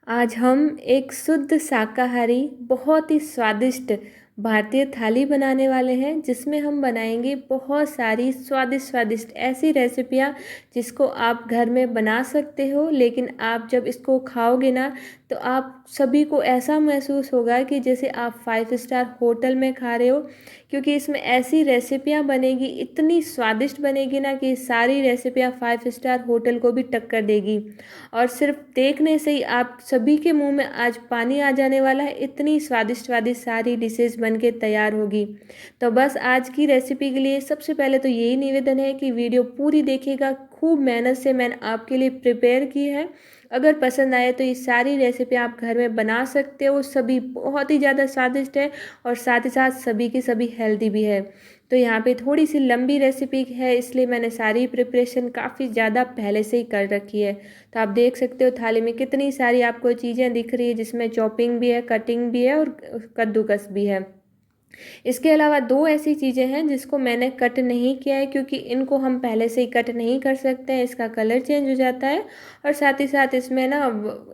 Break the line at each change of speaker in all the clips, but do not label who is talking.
आज हम एक शुद्ध शाकाहारी बहुत ही स्वादिष्ट भारतीय थाली बनाने वाले हैं, जिसमें हम बनाएंगे बहुत सारी स्वादिष्ट स्वादिष्ट ऐसी रेसिपियाँ जिसको आप घर में बना सकते हो। लेकिन आप जब इसको खाओगे ना, तो आप सभी को ऐसा महसूस होगा कि जैसे आप 5 स्टार होटल में खा रहे हो, क्योंकि इसमें ऐसी रेसिपियाँ बनेगी, इतनी स्वादिष्ट बनेगी ना कि सारी रेसिपियाँ 5 स्टार होटल को भी टक्कर देगी। और सिर्फ देखने से ही आप सभी के मुंह में आज पानी आ जाने वाला है, इतनी स्वादिष्ट स्वादिष्ट सारी डिशेस बनके तैयार होगी। तो बस आज की रेसिपी के लिए सबसे पहले तो यही निवेदन है कि वीडियो पूरी देखिएगा। खूब मेहनत से मैंने आपके लिए प्रिपेयर की है। अगर पसंद आए तो ये सारी रेसिपी आप घर में बना सकते हो, सभी बहुत ही ज़्यादा स्वादिष्ट है और साथ ही साथ सभी की सभी हेल्दी भी है। तो यहाँ पे थोड़ी सी लंबी रेसिपी है, इसलिए मैंने सारी प्रिपरेशन काफ़ी ज़्यादा पहले से ही कर रखी है। तो आप देख सकते हो थाली में कितनी सारी आपको चीज़ें दिख रही है, जिसमें चॉपिंग भी है, कटिंग भी है और कद्दूकस भी है। इसके अलावा दो ऐसी चीज़ें हैं जिसको मैंने कट नहीं किया है, क्योंकि इनको हम पहले से ही कट नहीं कर सकते हैं, इसका कलर चेंज हो जाता है और साथ ही साथ इसमें ना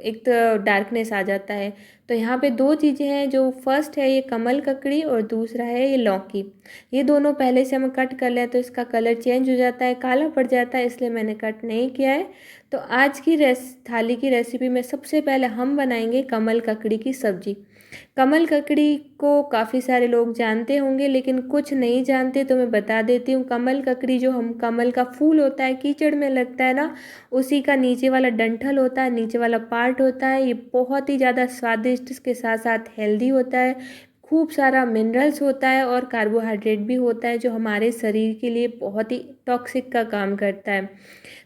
एक तो डार्कनेस आ जाता है। तो यहाँ पे दो चीज़ें हैं, जो फर्स्ट है ये कमल ककड़ी और दूसरा है ये लौकी। ये दोनों पहले से हम कट कर लें तो इसका कलर चेंज हो जाता है, काला पड़ जाता है, इसलिए मैंने कट नहीं किया है। तो आज की थाली की रेसिपी में सबसे पहले हम बनाएंगे कमल ककड़ी की सब्जी। कमल ककड़ी को काफ़ी सारे लोग जानते होंगे, लेकिन कुछ नहीं जानते, तो मैं बता देती हूँ। कमल ककड़ी जो हम कमल का फूल होता है, कीचड़ में लगता है ना, उसी का नीचे वाला डंठल होता है, नीचे वाला पार्ट होता है। ये बहुत ही ज़्यादा स्वादिष्ट, इसके साथ साथ हेल्दी होता है, खूब सारा मिनरल्स होता है और कार्बोहाइड्रेट भी होता है, जो हमारे शरीर के लिए बहुत ही टॉक्सिक का काम करता है।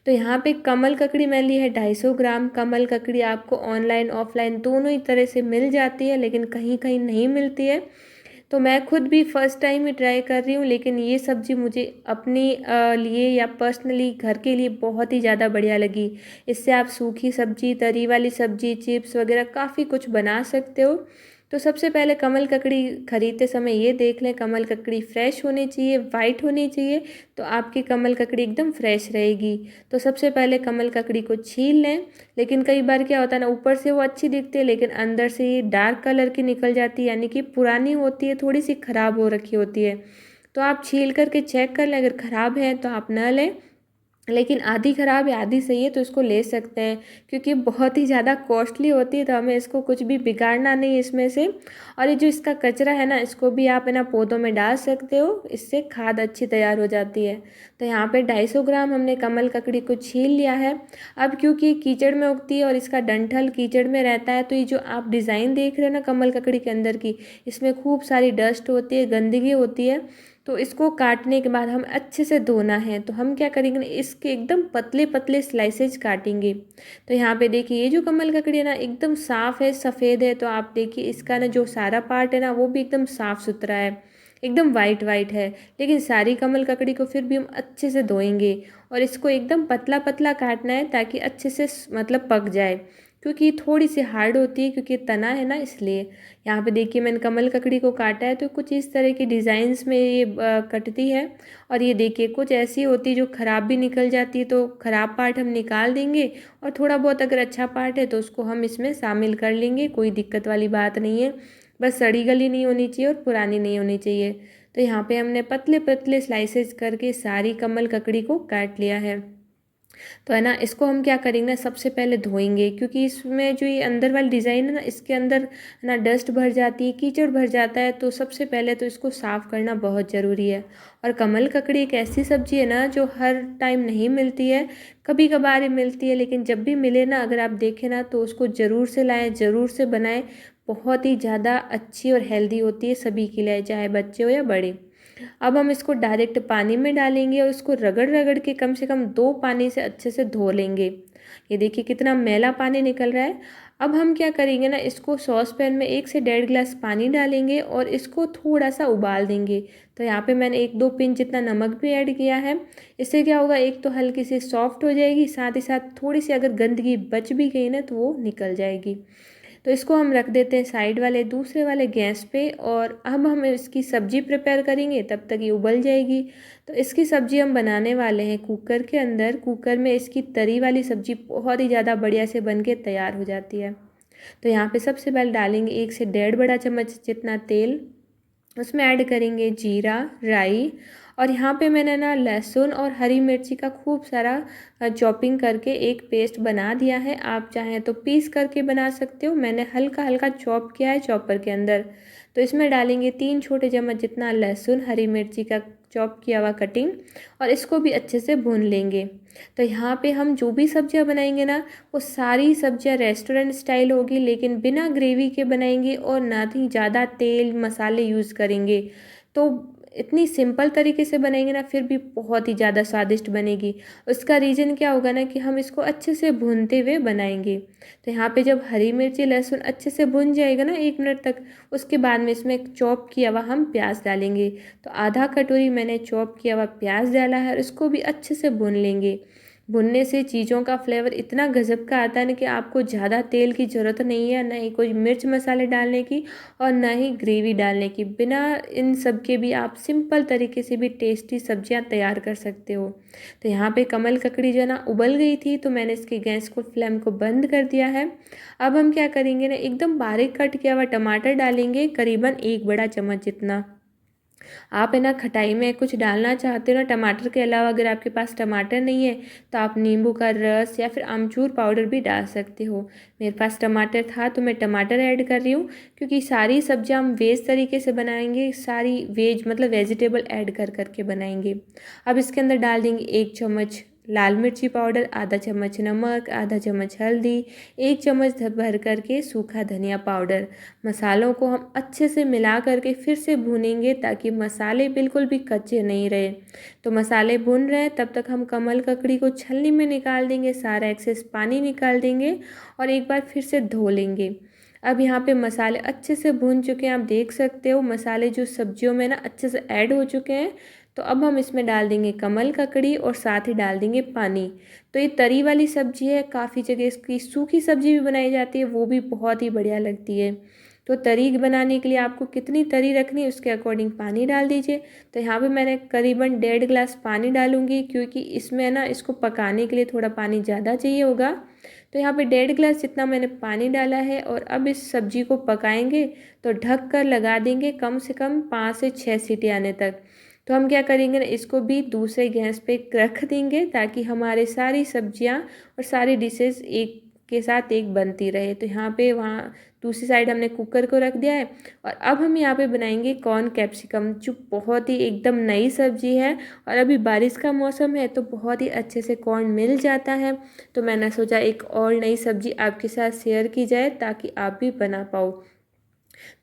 तो यहाँ पे कमल ककड़ी मैंने ली है 250 ग्राम। कमल ककड़ी आपको ऑनलाइन ऑफलाइन दोनों ही तरह से मिल जाती है, लेकिन कहीं कहीं नहीं मिलती है। तो मैं खुद भी फर्स्ट टाइम ही ट्राई कर रही हूँ, लेकिन ये सब्ज़ी मुझे अपने लिए या पर्सनली घर के लिए बहुत ही ज़्यादा बढ़िया लगी। इससे आप सूखी सब्जी, तरी वाली सब्जी, चिप्स वगैरह काफ़ी कुछ बना सकते हो। तो सबसे पहले कमल ककड़ी खरीदते समय ये देख लें, कमल ककड़ी फ्रेश होनी चाहिए, वाइट होनी चाहिए, तो आपकी कमल ककड़ी एकदम फ्रेश रहेगी। तो सबसे पहले कमल ककड़ी को छील लें। लेकिन कई बार क्या होता है ना, ऊपर से वो अच्छी दिखती है लेकिन अंदर से ये डार्क कलर की निकल जाती है, यानी कि पुरानी होती है, थोड़ी सी ख़राब हो रखी होती है। तो आप छील करके चेक कर लें, अगर ख़राब है तो आप न लें, लेकिन आधी ख़राब है आधी सही है तो इसको ले सकते हैं, क्योंकि बहुत ही ज़्यादा कॉस्टली होती है, तो हमें इसको कुछ भी बिगाड़ना नहीं है इसमें से। और ये जो इसका कचरा है ना, इसको भी आप है ना पौधों में डाल सकते हो, इससे खाद अच्छी तैयार हो जाती है। तो यहाँ पे 250 ग्राम हमने कमल ककड़ी को छील लिया है। अब क्योंकि कीचड़ में उगती है और इसका डंठल कीचड़ में रहता है, तो ये जो आप डिज़ाइन देख रहे हो ना कमल ककड़ी के अंदर की, इसमें खूब सारी डस्ट होती है, गंदगी होती है। तो इसको काटने के बाद हम अच्छे से धोना है। तो हम क्या करेंगे ना, इसके एकदम पतले पतले स्लाइसेज काटेंगे। तो यहाँ पे देखिए, ये जो कमल ककड़ी है ना एकदम साफ़ है, सफ़ेद है। तो आप देखिए इसका ना जो सारा पार्ट है ना, वो भी एकदम साफ़ सुथरा है, एकदम वाइट वाइट है। लेकिन सारी कमल ककड़ी को फिर भी हम अच्छे से धोएंगे और इसको एकदम पतला पतला काटना है, ताकि अच्छे से मतलब पक जाए, क्योंकि ये थोड़ी सी हार्ड होती है, क्योंकि तना है ना, इसलिए। यहाँ पे देखिए मैंने कमल ककड़ी को काटा है, तो कुछ इस तरह की डिज़ाइंस में ये कटती है। और ये देखिए कुछ ऐसी होती है जो ख़राब भी निकल जाती है, तो ख़राब पार्ट हम निकाल देंगे और थोड़ा बहुत अगर अच्छा पार्ट है तो उसको हम इसमें शामिल कर लेंगे, कोई दिक्कत वाली बात नहीं है। बस सड़ी गली नहीं होनी चाहिए और पुरानी नहीं होनी चाहिए। तो यहाँ पे हमने पतले पतले स्लाइसेस करके सारी कमल ककड़ी को काट लिया है। तो है ना, इसको हम क्या करेंगे ना, सबसे पहले धोएंगे, क्योंकि इसमें जो ये अंदर वाली डिज़ाइन है ना, इसके अंदर है ना डस्ट भर जाती है, कीचड़ भर जाता है। तो सबसे पहले तो इसको साफ़ करना बहुत ज़रूरी है। और कमल ककड़ी एक ऐसी सब्जी है ना जो हर टाइम नहीं मिलती है, कभी कभार ही मिलती है, लेकिन जब भी मिले ना, अगर आप देखें ना, तो उसको ज़रूर से लाएँ, ज़रूर से बनाएं। बहुत ही ज़्यादा अच्छी और हेल्दी होती है सभी के लिए, चाहे बच्चे हो या बड़े। अब हम इसको डायरेक्ट पानी में डालेंगे और इसको रगड़ रगड़ के कम से कम 2 पानी से अच्छे से धो लेंगे। ये देखिए कितना मैला पानी निकल रहा है। अब हम क्या करेंगे ना, इसको सॉस पैन में 1 से 1.5 गिलास पानी डालेंगे और इसको थोड़ा सा उबाल देंगे। तो यहाँ पे मैंने 1-2 पिंच जितना नमक भी ऐड किया है। इससे क्या होगा, एक तो हल्की सी सॉफ्ट हो जाएगी, साथ ही साथ थोड़ी सी अगर गंदगी बच भी गई ना, तो वो निकल जाएगी। तो इसको हम रख देते हैं साइड वाले दूसरे वाले गैस पे। और अब हम इसकी सब्ज़ी प्रिपेयर करेंगे, तब तक ये उबल जाएगी। तो इसकी सब्ज़ी हम बनाने वाले हैं कुकर के अंदर। कुकर में इसकी तरी वाली सब्ज़ी बहुत ही ज़्यादा बढ़िया से बन के तैयार हो जाती है। तो यहाँ पे सबसे पहले डालेंगे 1 से 1.5 बड़ा चम्मच जितना तेल। उसमें ऐड करेंगे जीरा, राई, और यहाँ पे मैंने ना लहसुन और हरी मिर्ची का खूब सारा चॉपिंग करके एक पेस्ट बना दिया है। आप चाहें तो पीस करके बना सकते हो, मैंने हल्का हल्का चॉप किया है चॉपर के अंदर। तो इसमें डालेंगे 3 छोटे चम्मच जितना लहसुन, हरी मिर्ची का चॉप किया हुआ कटिंग, और इसको भी अच्छे से भून लेंगे। तो यहाँ पे हम जो भी सब्जियाँ बनाएंगे ना, वो सारी सब्जियाँ रेस्टोरेंट स्टाइल होगी, लेकिन बिना ग्रेवी के बनाएंगे और ना ही ज़्यादा तेल मसाले यूज़ करेंगे। तो इतनी सिंपल तरीके से बनाएंगे ना, फिर भी बहुत ही ज़्यादा स्वादिष्ट बनेगी। उसका रीज़न क्या होगा ना कि हम इसको अच्छे से भूनते हुए बनाएंगे। तो यहाँ पे जब हरी मिर्ची लहसुन अच्छे से भुन जाएगा ना 1 मिनट तक, उसके बाद में इसमें चॉप किया हुआ हम प्याज डालेंगे। तो आधा कटोरी मैंने चॉप किया हुआ प्याज डाला है और इसको भी अच्छे से भून लेंगे। भुनने से चीज़ों का फ्लेवर इतना गज़ब का आता है ना कि आपको ज़्यादा तेल की ज़रूरत नहीं है, ना ही कोई मिर्च मसाले डालने की और ना ही ग्रेवी डालने की। बिना इन सब के भी आप सिंपल तरीके से भी टेस्टी सब्जियां तैयार कर सकते हो। तो यहाँ पे कमल ककड़ी जो है ना उबल गई थी, तो मैंने इसकी गैस को फ्लेम को बंद कर दिया है। अब हम क्या करेंगे ना, एकदम बारीक कट किया हुआ टमाटर डालेंगे, करीबन 1 बड़ा चम्मच जितना। आप है ना खटाई में कुछ डालना चाहते हो ना टमाटर के अलावा, अगर आपके पास टमाटर नहीं है तो आप नींबू का रस या फिर आमचूर पाउडर भी डाल सकते हो। मेरे पास टमाटर था तो मैं टमाटर ऐड कर रही हूँ, क्योंकि सारी सब्जियां हम वेज तरीके से बनाएंगे, सारी वेज मतलब वेजिटेबल ऐड कर करके बनाएंगे। अब इसके अंदर डाल देंगे 1 चम्मच लाल मिर्ची पाउडर, आधा चम्मच नमक, आधा चम्मच हल्दी, 1 चम्मच भर करके सूखा धनिया पाउडर। मसालों को हम अच्छे से मिला करके फिर से भूनेंगे ताकि मसाले बिल्कुल भी कच्चे नहीं रहे। तो मसाले भून रहे हैं तब तक हम कमल ककड़ी को छलनी में निकाल देंगे, सारा एक्सेस पानी निकाल देंगे और एक बार फिर से धो लेंगे। अब यहाँ पे मसाले अच्छे से भून चुके हैं, आप देख सकते हो मसाले जो सब्जियों में ना अच्छे से ऐड हो चुके हैं। तो अब हम इसमें डाल देंगे कमल ककड़ी और साथ ही डाल देंगे पानी। तो ये तरी वाली सब्जी है, काफ़ी जगह इसकी सूखी सब्जी भी बनाई जाती है, वो भी बहुत ही बढ़िया लगती है। तो तरी बनाने के लिए आपको कितनी तरी रखनी है उसके अकॉर्डिंग पानी डाल दीजिए। तो यहाँ पे मैंने करीबन 1.5 गिलास पानी डालूंगी, क्योंकि इसमें ना इसको पकाने के लिए थोड़ा पानी ज़्यादा चाहिए होगा। तो यहाँ पे 1.5 गिलास जितना मैंने पानी डाला है और अब इस सब्जी को पकाएंगे। तो ढक कर लगा देंगे कम से कम 5 से 6 सीटी आने तक। तो हम क्या करेंगे ना, इसको भी दूसरे गैस पे रख देंगे ताकि हमारे सारी सब्जियां और सारी डिशेस एक के साथ एक बनती रहे। तो यहाँ पे वहाँ दूसरी साइड हमने कुकर को रख दिया है और अब हम यहाँ पे बनाएंगे कॉर्न कैप्सिकम, जो बहुत ही एकदम नई सब्जी है और अभी बारिश का मौसम है तो बहुत ही अच्छे से कॉर्न मिल जाता है। तो मैंने सोचा एक और नई सब्जी आपके साथ शेयर की जाए ताकि आप भी बना पाओ।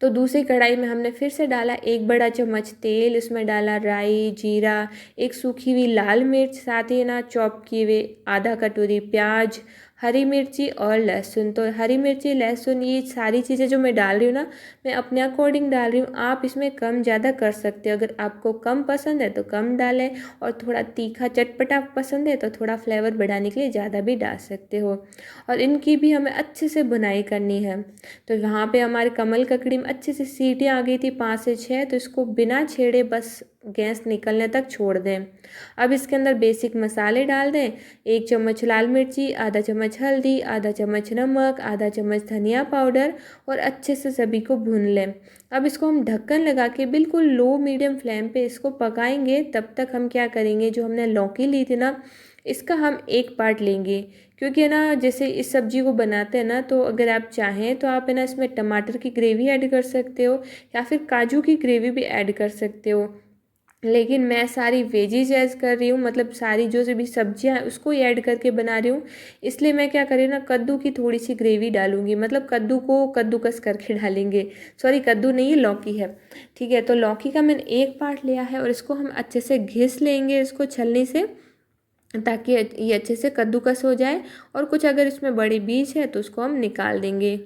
तो दूसरी कढ़ाई में हमने फिर से डाला 1 बड़ा चम्मच तेल, उसमें डाला राई, जीरा, एक सूखी हुई लाल मिर्च, साथ ही ना चॉप किए हुए आधा कटोरी प्याज, हरी मिर्ची और लहसुन। तो हरी मिर्ची लहसुन ये सारी चीज़ें जो मैं डाल रही हूँ ना, मैं अपने अकॉर्डिंग डाल रही हूँ, आप इसमें कम ज़्यादा कर सकते हो। अगर आपको कम पसंद है तो कम डालें और थोड़ा तीखा चटपटा पसंद है तो थोड़ा फ्लेवर बढ़ाने के लिए ज़्यादा भी डाल सकते हो। और इनकी भी हमें अच्छे से भुनाई करनी है। तो यहाँ पे हमारे कमल ककड़ी में अच्छे से सीटियाँ आ गई थी 5 से 6, तो इसको बिना छेड़े बस गैस निकलने तक छोड़ दें। अब इसके अंदर बेसिक मसाले डाल दें, 1 चम्मच लाल मिर्ची, आधा चम्मच हल्दी, आधा चम्मच नमक, आधा चम्मच धनिया पाउडर और अच्छे से सभी को भून लें। अब इसको हम ढक्कन लगा के बिल्कुल लो मीडियम फ्लेम पे इसको पकाएंगे। तब तक हम क्या करेंगे, जो हमने लौकी ली थी ना, इसका हम एक पार्ट लेंगे, क्योंकि है ना जैसे इस सब्जी को बनाते हैं ना, तो अगर आप चाहें तो आप है ना इसमें टमाटर की ग्रेवी ऐड कर सकते हो या फिर काजू की ग्रेवी भी ऐड कर सकते हो। लेकिन मैं सारी वेजीज ऐड कर रही हूँ, मतलब सारी जो भी सब्जियां हैं उसको ही ऐड करके बना रही हूँ। इसलिए मैं क्या कर रही हूँ ना, कद्दू की थोड़ी सी ग्रेवी डालूंगी, मतलब कद्दू को कद्दूकस करके डालेंगे। सॉरी, कद्दू नहीं, ये लौकी है। ठीक है, तो लौकी का मैंने एक पार्ट लिया है और इसको हम अच्छे से घिस लेंगे इसको छलनी से, ताकि ये अच्छे से कद्दूकस हो जाए। और कुछ अगर इसमें बड़े बीज है तो उसको हम निकाल देंगे।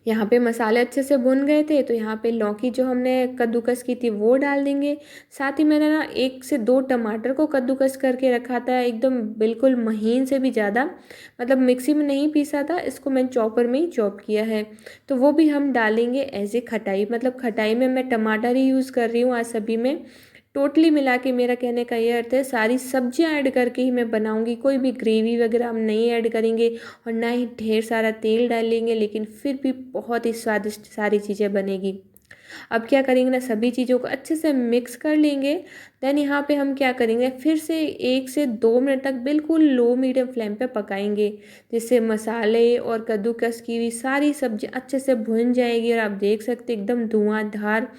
यहाँ पे मसाले अच्छे से भुन गए थे, तो यहाँ पे लौकी जो हमने कद्दूकस की थी वो डाल देंगे। साथ ही मैंने ना 1 से 2 टमाटर को कद्दूकस करके रखा था, एकदम बिल्कुल महीन से भी ज़्यादा, मतलब मिक्सी में नहीं पीसा था, इसको मैंने चॉपर में ही चॉप किया है। तो वो भी हम डालेंगे एज ए खटाई, मतलब खटाई में मैं टमाटर ही यूज़ कर रही हूँ आज सभी में। टोटली मिला के मेरा कहने का ये अर्थ है सारी सब्जियां ऐड करके ही मैं बनाऊंगी, कोई भी ग्रेवी वगैरह हम नहीं ऐड करेंगे और ना ही ढेर सारा तेल डालेंगे, लेकिन फिर भी बहुत ही स्वादिष्ट सारी चीज़ें बनेगी। अब क्या करेंगे ना, सभी चीज़ों को अच्छे से मिक्स कर लेंगे। देन यहाँ पे हम क्या करेंगे, फिर से 1 से 2 मिनट तक बिल्कुल लो मीडियम फ्लेम पे पकाएंगे, जिससे मसाले और कद्दूकस की भी सारी सब्जी अच्छे से भुन जाएगी। और आप देख सकते एकदम धुआंधार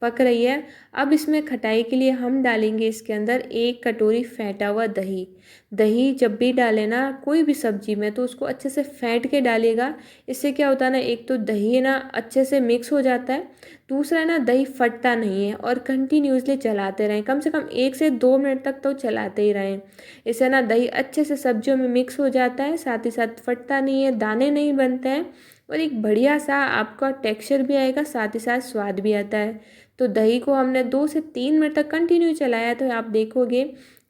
पक रही है। अब इसमें खटाई के लिए हम डालेंगे इसके अंदर 1 कटोरी फेंटा हुआ दही। दही जब भी डालें ना कोई भी सब्जी में, तो उसको अच्छे से फेंट के डालिएगा। इससे क्या होता है ना, एक तो दही है ना अच्छे से मिक्स हो जाता है, दूसरा है ना दही फटता नहीं है। और कंटिन्यूसली चलाते रहें, कम से कम 1 से 2 मिनट तक तो चलाते ही रहें। इससे ना दही अच्छे से सब्जियों में मिक्स हो जाता है, साथ ही साथ फटता नहीं है, दाने नहीं बनते हैं, और एक बढ़िया सा आपका टेक्सचर भी आएगा, साथ ही साथ स्वाद भी आता है। तो दही को हमने 2 से 3 मिनट तक कंटिन्यू चलाया, तो आप देखोगे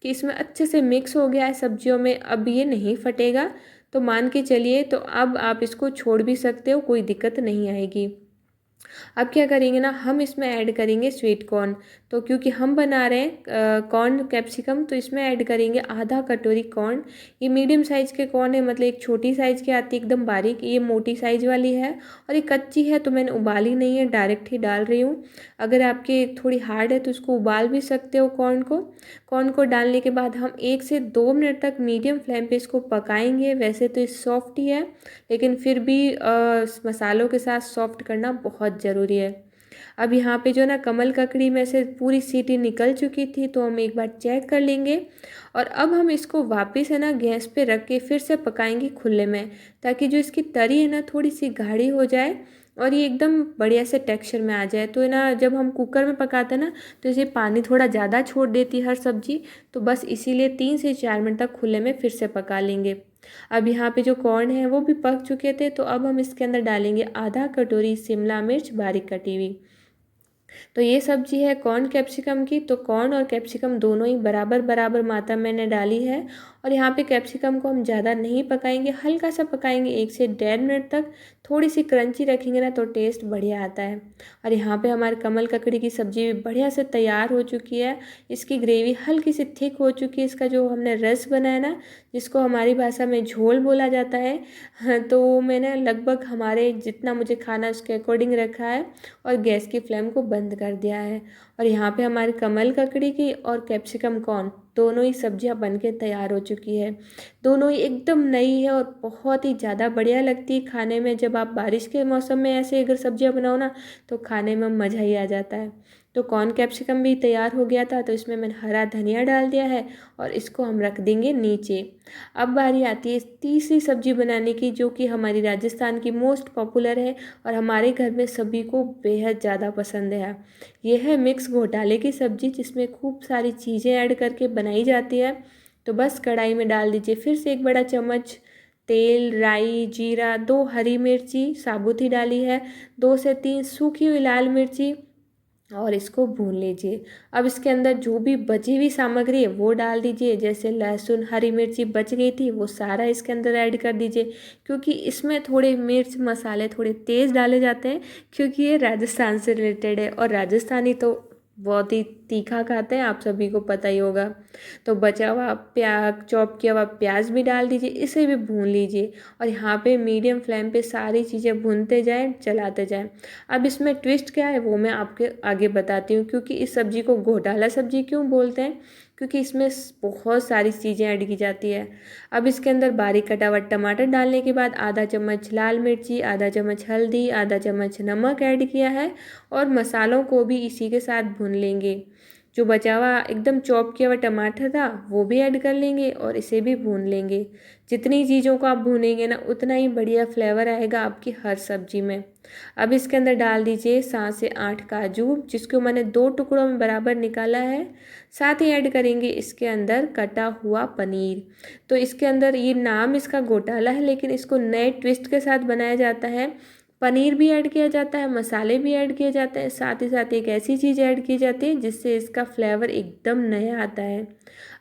कि इसमें अच्छे से मिक्स हो गया है सब्जियों में, अब ये नहीं फटेगा। तो मान के चलिए, तो अब आप इसको छोड़ भी सकते हो, कोई दिक्कत नहीं आएगी। अब क्या करेंगे ना, हम इसमें ऐड करेंगे स्वीट कॉर्न। तो क्योंकि हम बना रहे हैं कॉर्न कैप्सिकम, तो इसमें ऐड करेंगे आधा कटोरी कॉर्न। ये मीडियम साइज़ के कॉर्न है, मतलब एक छोटी साइज़ की आती है एकदम बारीक, ये मोटी साइज़ वाली है। और ये कच्ची है तो मैंने उबाली नहीं है, डायरेक्ट ही डाल रही हूँ। अगर आपके थोड़ी हार्ड है तो उसको उबाल भी सकते हो कॉर्न को। कॉर्न को डालने के बाद हम 1 से 2 मिनट तक मीडियम फ्लेम पे इसको पकाएंगे। वैसे तो ये सॉफ्ट ही है, लेकिन फिर भी मसालों के साथ सॉफ्ट करना बहुत ज़रूरी है। अब यहाँ पे जो ना कमल ककड़ी में से पूरी सीटी निकल चुकी थी, तो हम एक बार चेक कर लेंगे। और अब हम इसको वापस है ना गैस पे रख के फिर से पकाएंगे खुले में, ताकि जो इसकी तरी है ना थोड़ी सी गाढ़ी हो जाए और ये एकदम बढ़िया से टेक्सचर में आ जाए। तो ना जब हम कुकर में पकाते हैं ना, तो इसे पानी थोड़ा ज़्यादा छोड़ देती है हर सब्जी, तो बस इसीलिए 3 से 4 मिनट तक खुले में फिर से पका लेंगे। अब यहाँ पे जो कॉर्न है वो भी पक चुके थे, तो अब हम इसके अंदर डालेंगे आधा कटोरी शिमला मिर्च बारीक कटी हुई। तो ये सब्जी है कॉर्न कैप्सिकम की। तो कॉर्न और कैप्सिकम दोनों ही बराबर बराबर मात्रा मैंने डाली है। और यहाँ पे कैप्सिकम को हम ज़्यादा नहीं पकाएंगे, हल्का सा पकाएंगे 1 से 1.5 मिनट तक। थोड़ी सी क्रंची रखेंगे ना तो टेस्ट बढ़िया आता है। और यहाँ पे हमारे कमल ककड़ी की सब्ज़ी भी बढ़िया से तैयार हो चुकी है। इसकी ग्रेवी हल्की सी थिक हो चुकी है। इसका जो हमने रस बनाया ना, जिसको हमारी भाषा में झोल बोला जाता है, हाँ, तो वो मैंने लगभग हमारे जितना मुझे खाना उसके अकॉर्डिंग रखा है और गैस की फ्लेम को बंद कर दिया है। और यहाँ पे हमारी कमल ककड़ी की और कैप्सिकम कॉर्न दोनों ही सब्जियां बनके तैयार हो चुकी है। दोनों ही एकदम नई है और बहुत ही ज़्यादा बढ़िया लगती है खाने में। जब आप बारिश के मौसम में ऐसे अगर सब्जियां बनाओ ना, तो खाने में मज़ा ही आ जाता है। तो कॉर्न कैप्सिकम भी तैयार हो गया था, तो इसमें मैंने हरा धनिया डाल दिया है और इसको हम रख देंगे नीचे। अब बारी आती है तीसरी सब्जी बनाने की, जो कि हमारी राजस्थान की मोस्ट पॉपुलर है और हमारे घर में सभी को बेहद ज़्यादा पसंद है। ये है मिक्स घोटाले की सब्ज़ी, जिसमें खूब सारी चीज़ें ऐड करके बनाई जाती है। तो बस कढ़ाई में डाल दीजिए फिर से 1 बड़ा चम्मच तेल, राई, जीरा, 2 हरी मिर्ची साबुत ही डाली है, 2 से 3 सूखी हुई लाल मिर्ची, और इसको भून लीजिए। अब इसके अंदर जो भी बची हुई सामग्री है वो डाल दीजिए, जैसे लहसुन, हरी मिर्ची बच गई थी वो सारा इसके अंदर ऐड कर दीजिए। क्योंकि इसमें थोड़े मिर्च मसाले थोड़े तेज़ डाले जाते हैं, क्योंकि ये राजस्थान से रिलेटेड है और राजस्थानी तो बहुत ही तीखा खाते हैं, आप सभी को पता ही होगा। तो बचा हुआ प्याज, चॉप किया हुआ प्याज भी डाल दीजिए, इसे भी भून लीजिए। और यहाँ पे मीडियम फ्लेम पे सारी चीज़ें भूनते जाएं, चलाते जाएं। अब इसमें ट्विस्ट क्या है वो मैं आपके आगे बताती हूँ। क्योंकि इस सब्ज़ी को घोटाला सब्ज़ी क्यों बोलते हैं, क्योंकि इसमें बहुत सारी चीज़ें ऐड की जाती है। अब इसके अंदर बारीक कटा हुआ टमाटर डालने के बाद आधा चम्मच लाल मिर्ची, आधा चम्मच हल्दी, आधा चम्मच नमक ऐड किया है और मसालों को भी इसी के साथ भून लेंगे। जो बचा हुआ एकदम चॉप किया हुआ टमाटर था वो भी ऐड कर लेंगे और इसे भी भून लेंगे। जितनी चीज़ों को आप भूनेंगे ना, उतना ही बढ़िया फ्लेवर आएगा आपकी हर सब्जी में। अब इसके अंदर डाल दीजिए 7 से 8 काजू, जिसको मैंने 2 टुकड़ों में बराबर निकाला है। साथ ही ऐड करेंगे इसके अंदर कटा हुआ पनीर। तो इसके अंदर ये नाम इसका घोटाला है, लेकिन इसको नए ट्विस्ट के साथ बनाया जाता है। पनीर भी ऐड किया जाता है, मसाले भी ऐड किए जाते हैं, साथ ही साथ एक ऐसी चीज़ ऐड की जाती है जिससे इसका फ्लेवर एकदम नया आता है।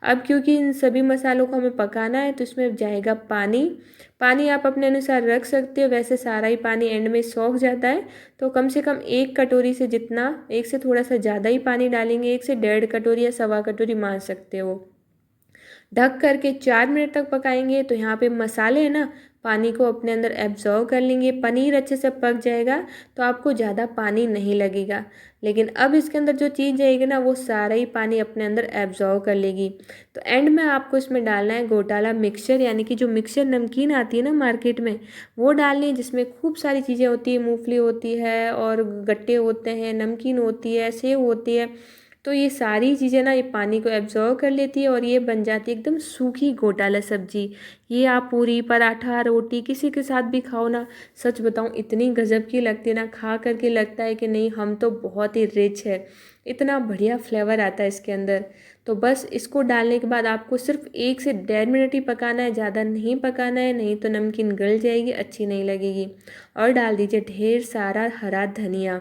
अब क्योंकि इन सभी मसालों को हमें पकाना है, तो इसमें जाएगा पानी। पानी आप अपने अनुसार रख सकते हो, वैसे सारा ही पानी एंड में सोख जाता है। तो कम से कम 1 कटोरी से जितना, एक से थोड़ा सा ज़्यादा ही पानी डालेंगे, 1 से 1.5 कटोरी या सवा कटोरी मान सकते हो। ढक करके 4 मिनट तक पकाएंगे। तो यहाँ पे मसाले है ना, पानी को अपने अंदर एब्जॉर्व कर लेंगे। पनीर अच्छे से पक जाएगा तो आपको ज़्यादा पानी नहीं लगेगा। लेकिन अब इसके अंदर जो चीज़ जाएगी ना, वो सारा ही पानी अपने अंदर एब्जॉर्व कर लेगी। तो एंड में आपको इसमें डालना है घोटाला मिक्सचर, यानी कि जो मिक्सचर नमकीन आती है ना मार्केट में, वो डालनी है, जिसमें खूब सारी चीज़ें होती है। मूंगफली होती है और गट्टे होते हैं, नमकीन होती है, सेव होती है। तो ये सारी चीज़ें ना ये पानी को एब्जॉर्व कर लेती है और ये बन जाती है एकदम सूखी घोटाला सब्जी। ये आप पूरी, पराठा, रोटी किसी के साथ भी खाओ ना, सच बताऊं इतनी गजब की लगती है ना, खा करके लगता है कि नहीं हम तो बहुत ही रिच है। इतना बढ़िया फ्लेवर आता है इसके अंदर। तो बस इसको डालने के बाद आपको सिर्फ 1 से 1.5 मिनट ही पकाना है, ज़्यादा नहीं पकाना है, नहीं तो नमकीन गल जाएगी, अच्छी नहीं लगेगी। और डाल दीजिए ढेर सारा हरा धनिया।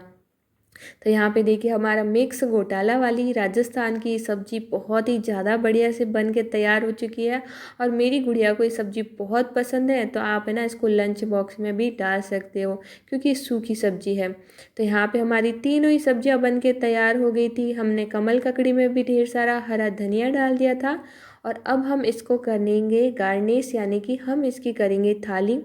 तो यहाँ पे देखिए हमारा मिक्स घोटाला वाली राजस्थान की सब्जी बहुत ही ज़्यादा बढ़िया से बन के तैयार हो चुकी है। और मेरी गुड़िया को ये सब्जी बहुत पसंद है, तो आप है ना इसको लंच बॉक्स में भी डाल सकते हो, क्योंकि सूखी सब्जी है। तो यहाँ पे हमारी तीनों ही सब्जियाँ बन के तैयार हो गई थी। हमने कमल ककड़ी में भी ढेर सारा हरा धनिया डाल दिया था। और अब हम इसको करेंगे गार्निश, यानी कि हम इसकी करेंगे थाली।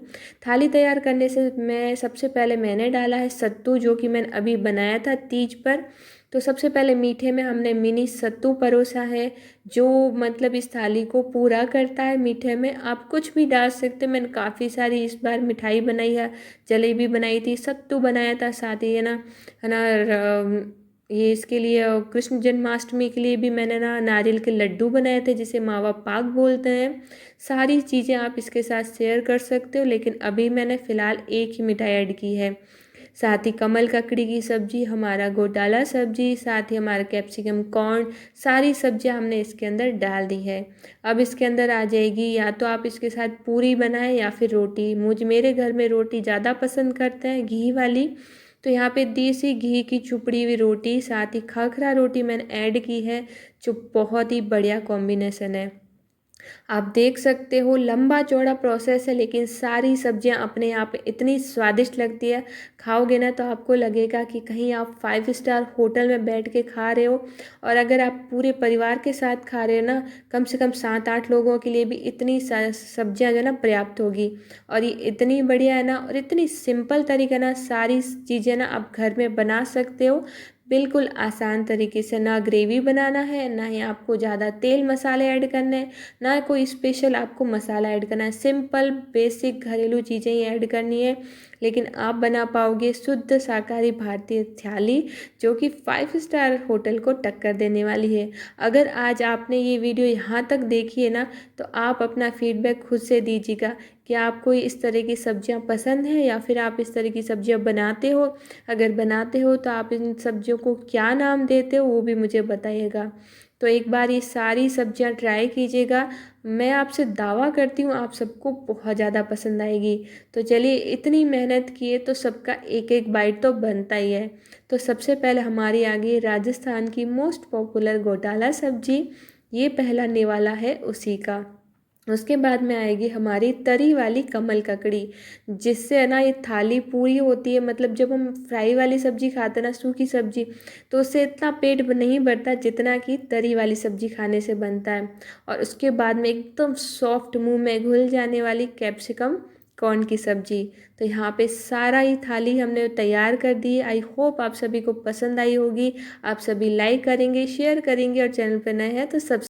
थाली तैयार करने से मैं सबसे पहले मैंने डाला है सत्तू, जो कि मैंने अभी बनाया था तीज पर। तो सबसे पहले मीठे में हमने मिनी सत्तू परोसा है, जो मतलब इस थाली को पूरा करता है। मीठे में आप कुछ भी डाल सकते हो, मैंने काफ़ी सारी इस बार मिठाई बनाई है, जलेबी बनाई थी, सत्तू बनाया था, साथ ही है ना ये इसके लिए कृष्ण जन्माष्टमी के लिए भी मैंने ना नारियल के लड्डू बनाए थे, जिसे मावा पाक बोलते हैं। सारी चीज़ें आप इसके साथ शेयर कर सकते हो, लेकिन अभी मैंने फ़िलहाल एक ही मिठाई ऐड की है। साथ ही कमल ककड़ी की सब्ज़ी, हमारा घोटाला सब्ज़ी, साथ ही हमारा कैप्सिकम कॉर्न, सारी सब्जियां हमने इसके अंदर डाल दी है। अब इसके अंदर आ जाएगी, या तो आप इसके साथ पूरी बनाएं या फिर रोटी। मेरे घर में रोटी ज़्यादा पसंद करते हैं, घी वाली। तो यहाँ पे देसी घी की चुपड़ी हुई रोटी, साथ ही खाखरा रोटी मैंने ऐड की है, जो बहुत ही बढ़िया कॉम्बिनेशन है। आप देख सकते हो लंबा चौड़ा प्रोसेस है, लेकिन सारी सब्जियां अपने आप इतनी स्वादिष्ट लगती है। खाओगे ना तो आपको लगेगा कि कहीं आप 5 स्टार होटल में बैठ के खा रहे हो। और अगर आप पूरे परिवार के साथ खा रहे हो ना, कम से कम 7-8 लोगों के लिए भी इतनी सब्जियां जो है ना पर्याप्त होगी। और ये इतनी बढ़िया है ना, और इतनी सिंपल तरीका ना, सारी चीज़ें ना आप घर में बना सकते हो बिल्कुल आसान तरीके से। ना ग्रेवी बनाना है, ना ही आपको ज़्यादा तेल मसाले ऐड करने हैं, ना कोई स्पेशल आपको मसाला ऐड करना है। सिंपल बेसिक घरेलू चीज़ें ही ऐड करनी है, लेकिन आप बना पाओगे शुद्ध शाकाहारी भारतीय थाली, जो कि 5 स्टार होटल को टक्कर देने वाली है। अगर आज आपने ये वीडियो यहाँ तक देखी है ना, तो आप अपना फीडबैक खुद से दीजिएगा कि आपको इस तरह की सब्जियां पसंद है, या फिर आप इस तरह की सब्जियां बनाते हो। अगर बनाते हो तो आप इन सब्जियों को क्या नाम देते हो, वो भी मुझे बताइएगा। तो एक बार ये सारी सब्जियां ट्राई कीजिएगा, मैं आपसे दावा करती हूँ आप सबको बहुत ज़्यादा पसंद आएगी। तो चलिए, इतनी मेहनत किए तो सबका एक एक बाइट तो बनता ही है। तो सबसे पहले हमारी आ गई राजस्थान की मोस्ट पॉपुलर घोटाला सब्जी, ये पहला निवाला है उसी का। उसके बाद में आएगी हमारी तरी वाली कमल ककड़ी, जिससे है ना ये थाली पूरी होती है। मतलब जब हम फ्राई वाली सब्जी खाते हैं ना, सूखी सब्जी, तो उससे इतना पेट नहीं भरता जितना कि तरी वाली सब्जी खाने से बनता है। और उसके बाद में एकदम सॉफ्ट, मुंह में घुल जाने वाली कैप्सिकम कॉर्न की सब्जी। तो यहाँ पे सारा ही थाली हमने तैयार कर दी है। आई होप आप सभी को पसंद आई होगी। आप सभी लाइक करेंगे, शेयर करेंगे, और चैनल पर नए हैं तो सब्सक्राइब